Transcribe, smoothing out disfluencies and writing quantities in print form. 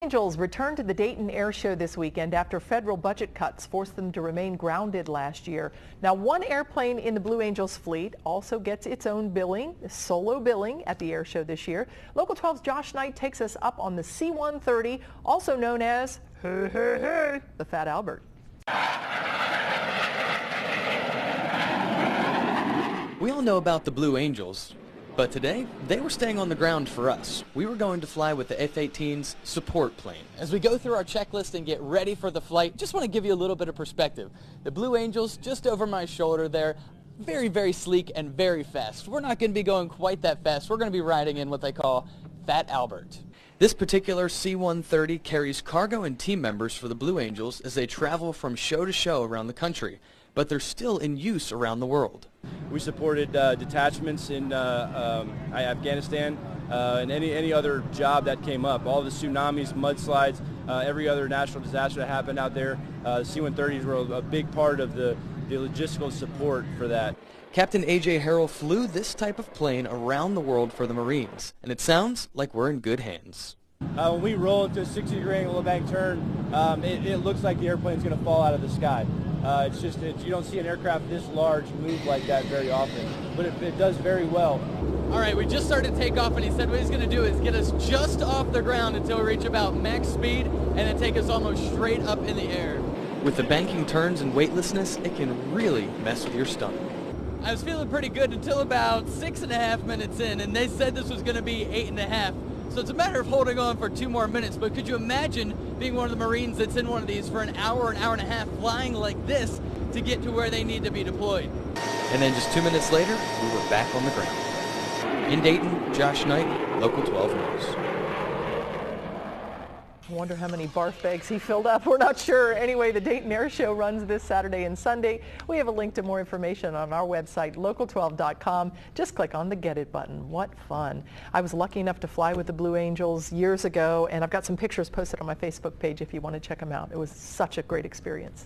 Angels returned to the Dayton Air Show this weekend after federal budget cuts forced them to remain grounded last year. Now, one airplane in the Blue Angels fleet also gets its own billing, solo billing at the air show this year. Local 12's Josh Knight takes us up on the C-130, also known as the Fat Albert. We all know about the Blue Angels, but today they were staying on the ground for us. We were going to fly with the F-18's support plane. As we go through our checklist and get ready for the flight, just want to give you a little bit of perspective. The Blue Angels just over my shoulder there, very, very sleek and very fast. We're not going to be going quite that fast. We're going to be riding in what they call Fat Albert. This particular C-130 carries cargo and team members for the Blue Angels as they travel from show to show around the country, but they're still in use around the world. We supported detachments in Afghanistan and any other job that came up. All the tsunamis, mudslides, every other natural disaster that happened out there, the C-130s were a big part of the logistical support for that. Captain A.J. Harrell flew this type of plane around the world for the Marines, and it sounds like we're in good hands. When we roll into a 60-degree angle of bank turn, it looks like the airplane's going to fall out of the sky. You don't see an aircraft this large move like that very often, but it does very well. All right, we just started takeoff, and he said what he's going to do is get us just off the ground until we reach about max speed, and then take us almost straight up in the air. With the banking turns and weightlessness, it can really mess with your stomach. I was feeling pretty good until about 6.5 minutes in, and they said this was going to be 8.5. So it's a matter of holding on for 2 more minutes, but could you imagine being one of the Marines that's in one of these for an hour and a half, flying like this to get to where they need to be deployed? And then just 2 minutes later, we were back on the ground. In Dayton, Josh Knight, Local 12 News. I wonder how many barf bags he filled up. We're not sure. Anyway, the Dayton Air Show runs this Saturday and Sunday. We have a link to more information on our website, local12.com. Just click on the Get It button. What fun. I was lucky enough to fly with the Blue Angels years ago, and I've got some pictures posted on my Facebook page if you want to check them out. It was such a great experience.